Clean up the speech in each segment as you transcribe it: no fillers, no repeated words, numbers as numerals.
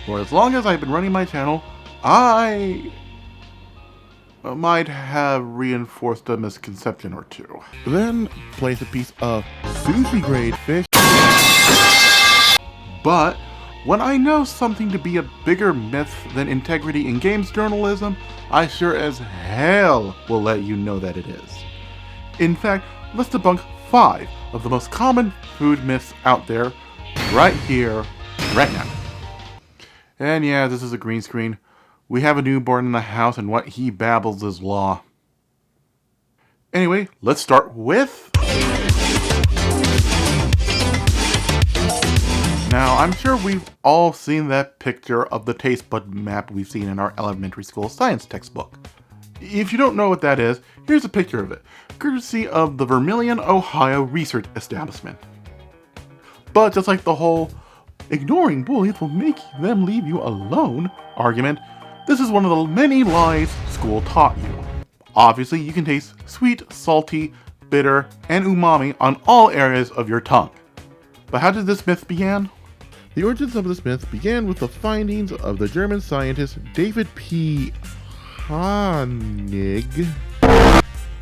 For as long as I've been running my channel, I might have reinforced a misconception or two. Then place a piece of sushi grade fish. But when I know something to be a bigger myth than integrity in games journalism, I sure as hell will let you know that it is. In fact, let's debunk 5 of the most common food myths out there right here, right now. And yeah, this is a green screen. We have a newborn in the house and what he babbles is law. Anyway, let's start with... Now, I'm sure we've all seen that picture of the taste bud map we've seen in our elementary school science textbook. If you don't know what that is, here's a picture of it, courtesy of the Vermilion, Ohio Research Establishment. But just like the whole ignoring bullies will make them leave you alone argument, this is one of the many lies school taught you. Obviously, you can taste sweet, salty, bitter, and umami on all areas of your tongue. But how did this myth begin? The origins of this myth began with the findings of the German scientist David P. Honig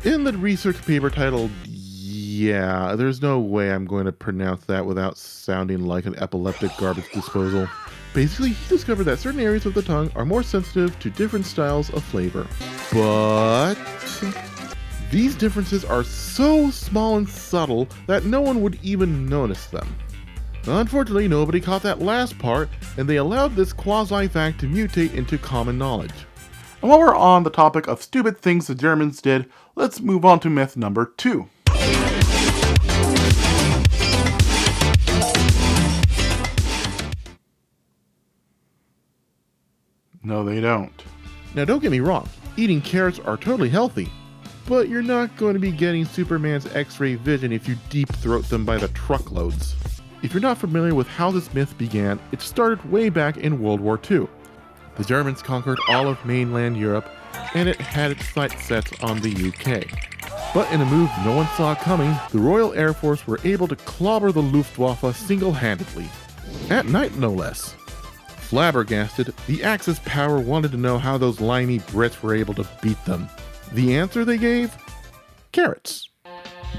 in the research paper titled, yeah, there's no way I'm going to pronounce that without sounding like an epileptic garbage disposal. Basically, he discovered that certain areas of the tongue are more sensitive to different styles of flavor. But these differences are so small and subtle that no one would even notice them. Unfortunately, nobody caught that last part, and they allowed this quasi-fact to mutate into common knowledge. And while we're on the topic of stupid things the Germans did, let's move on to myth number 2. No, they don't. Now, don't get me wrong, eating carrots are totally healthy, but you're not going to be getting Superman's X-ray vision if you deep throat them by the truckloads. If you're not familiar with how this myth began, it started way back in World War II. The Germans conquered all of mainland Europe, and it had its sights set on the UK. But in a move no one saw coming, the Royal Air Force were able to clobber the Luftwaffe single-handedly. At night, no less. Flabbergasted, the Axis power wanted to know how those limey Brits were able to beat them. The answer they gave? Carrots.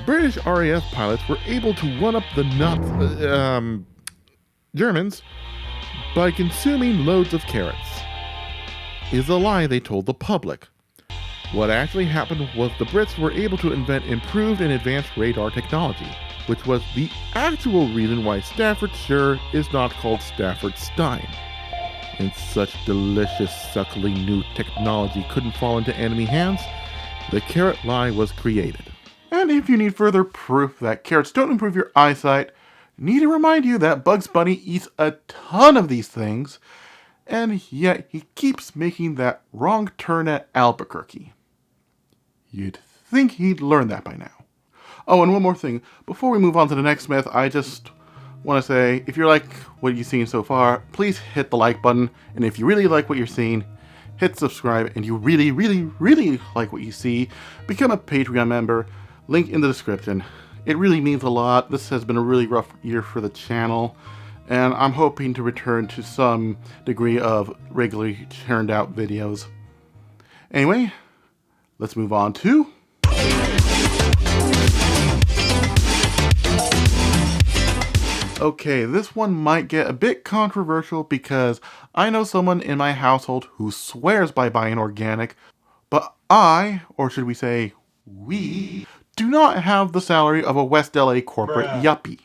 British RAF pilots were able to one-up the Germans by consuming loads of carrots. Is a lie they told the public. What actually happened was the Brits were able to invent improved and advanced radar technology, which was the actual reason why Staffordshire is not called Staffordstein. And such delicious, suckling new technology couldn't fall into enemy hands, the carrot lie was created. And if you need further proof that carrots don't improve your eyesight, need to remind you that Bugs Bunny eats a ton of these things, and yet he keeps making that wrong turn at Albuquerque. You'd think he'd learn that by now. Oh, and one more thing. Before we move on to the next myth, I just want to say, if you like what you've seen so far, please hit the like button. And if you really like what you're seeing, hit subscribe. And you really, really, really like what you see, become a Patreon member. Link in the description. It really means a lot. This has been a really rough year for the channel, and I'm hoping to return to some degree of regularly churned out videos. Anyway, let's move on to... Okay, this one might get a bit controversial because I know someone in my household who swears by buying organic, but I, or should we say we, do not have the salary of a West LA corporate yuppie.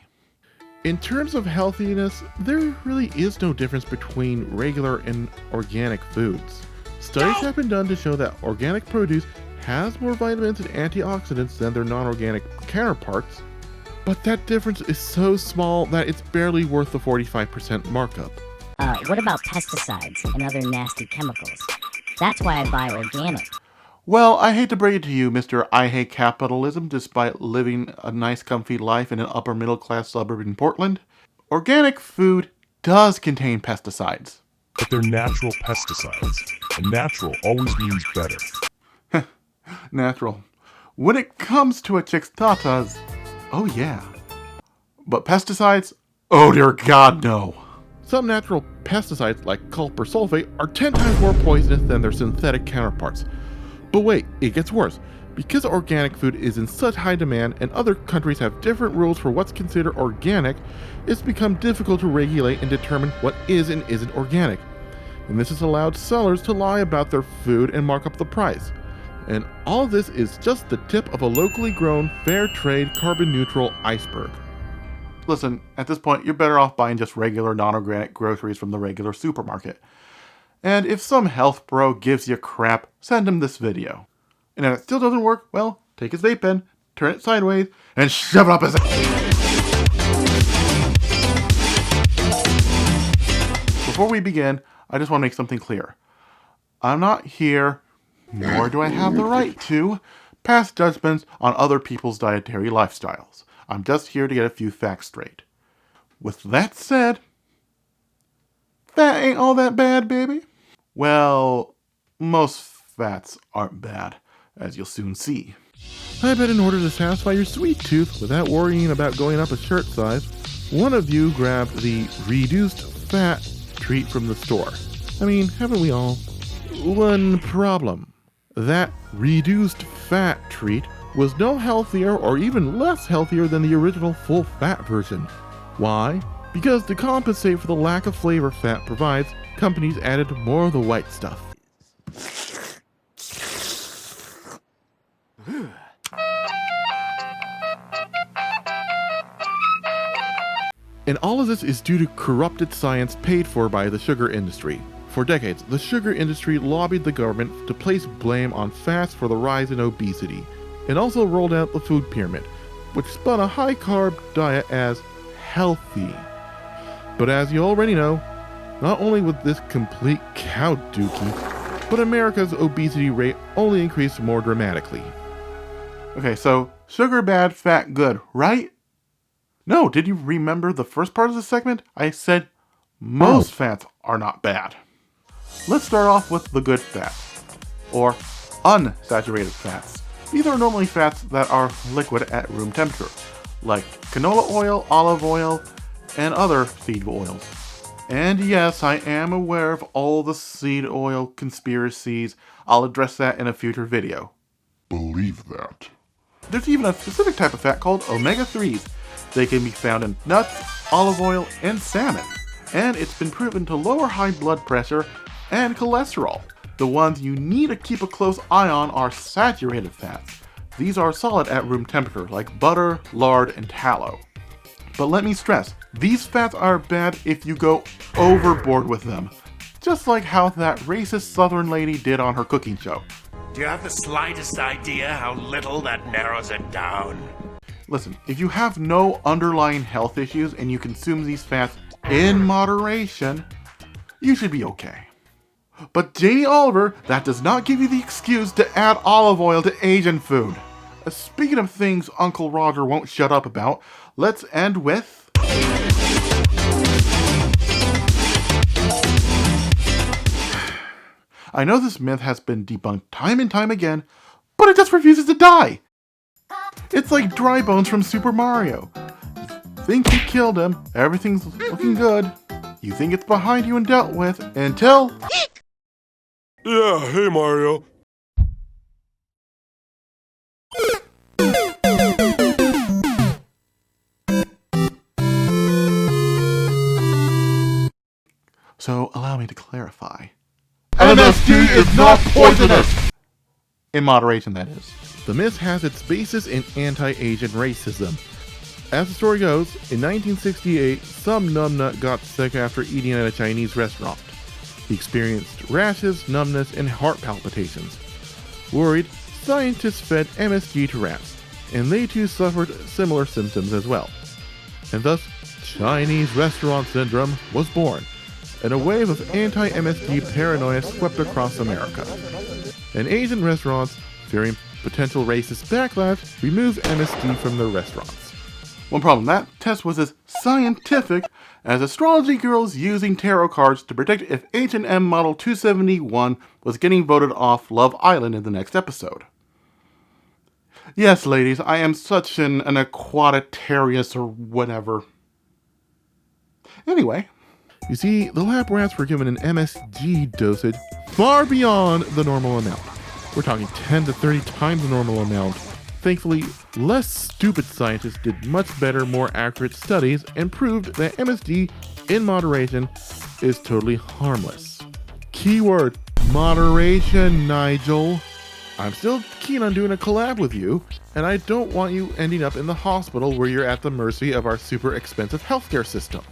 In terms of healthiness, there really is no difference between regular and organic foods. Studies have been done to show that organic produce has more vitamins and antioxidants than their non-organic counterparts, but that difference is so small that it's barely worth the 45% markup. What about pesticides and other nasty chemicals? That's why I buy organic. Well, I hate to break it to you, Mr. I Hate Capitalism, despite living a nice comfy life in an upper middle class suburb in Portland. Organic food does contain pesticides. But they're natural pesticides, and natural always means better. Natural. When it comes to a chick's tatas, oh yeah. But pesticides? Oh dear God, no. Some natural pesticides like copper sulfate are 10 times more poisonous than their synthetic counterparts. But wait, it gets worse. Because organic food is in such high demand and other countries have different rules for what's considered organic, it's become difficult to regulate and determine what is and isn't organic. And this has allowed sellers to lie about their food and mark up the price. And all this is just the tip of a locally grown, fair trade, carbon neutral iceberg. Listen, at this point, you're better off buying just regular non-organic groceries from the regular supermarket. And if some health bro gives you crap, send him this video. And if it still doesn't work, well, take his vape pen, turn it sideways, and shove it up his ass. Before we begin, I just want to make something clear. I'm not here, nor do I have the right to, pass judgments on other people's dietary lifestyles. I'm just here to get a few facts straight. With that said, fat ain't all that bad, baby. Well, most fats aren't bad, as you'll soon see. I bet in order to satisfy your sweet tooth without worrying about going up a shirt size, one of you grabbed the reduced fat treat from the store. I mean, haven't we all? One problem. That reduced fat treat was no healthier or even less healthier than the original full-fat version. Why? Because to compensate for the lack of flavor fat provides, companies added more of the white stuff. And all of this is due to corrupted science paid for by the sugar industry. For decades, the sugar industry lobbied the government to place blame on fats for the rise in obesity, and also rolled out the food pyramid, which spun a high-carb diet as healthy. But as you already know, not only was this complete cow dookie, but America's obesity rate only increased more dramatically. Okay, so sugar bad, fat good, right? No, did you remember the first part of the segment? I said most fats are not bad. Let's start off with the good fats, or unsaturated fats. These are normally fats that are liquid at room temperature, like canola oil, olive oil, and other seed oils. And yes, I am aware of all the seed oil conspiracies. I'll address that in a future video. Believe that. There's even a specific type of fat called omega-3s. They can be found in nuts, olive oil, and salmon. And it's been proven to lower high blood pressure and cholesterol. The ones you need to keep a close eye on are saturated fats. These are solid at room temperature, like butter, lard, and tallow. But let me stress, these fats are bad if you go overboard with them. Just like how that racist southern lady did on her cooking show. Do you have the slightest idea how little that narrows it down? Listen, if you have no underlying health issues and you consume these fats in moderation, you should be okay. But Jamie Oliver, that does not give you the excuse to add olive oil to Asian food. Speaking of things Uncle Roger won't shut up about, let's end with... I know this myth has been debunked time and time again, but it just refuses to die. It's like dry bones from Super Mario. You think you killed him, everything's looking good. You think it's behind you and dealt with, until... Yeah, hey Mario. So, allow me to clarify. MSG is not poisonous! In moderation, that is. The myth has its basis in anti-Asian racism. As the story goes, in 1968, some numbnut got sick after eating at a Chinese restaurant. He experienced rashes, numbness, and heart palpitations. Worried, scientists fed MSG to rats, and they too suffered similar symptoms as well. And thus, Chinese restaurant syndrome was born, and a wave of anti-MSG paranoia swept across America. And Asian restaurants, fearing potential racist backlash, removed MSG from their restaurants. One problem, that test was as scientific as astrology girls using tarot cards to predict if H&M Model 271 was getting voted off Love Island in the next episode. Yes, ladies, I am such an aquatarius or whatever. Anyway, You see, the lab rats were given an MSG dosage far beyond the normal amount. We're talking 10 to 30 times the normal amount. Thankfully, less stupid scientists did much better, more accurate studies and proved that MSG in moderation is totally harmless. Keyword, moderation, Nigel. I'm still keen on doing a collab with you, and I don't want you ending up in the hospital where you're at the mercy of our super expensive healthcare system.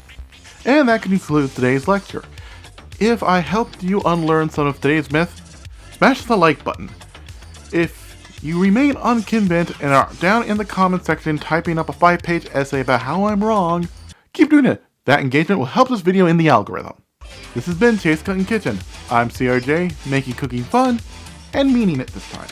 And that concludes today's lecture. If I helped you unlearn some of today's myths, smash the like button. If you remain unconvinced and are down in the comment section typing up a 5-page essay about how I'm wrong, keep doing it. That engagement will help this video in the algorithm. This has been Chase Cuttin Kitchen. I'm CRJ, making cooking fun, and meaning it this time.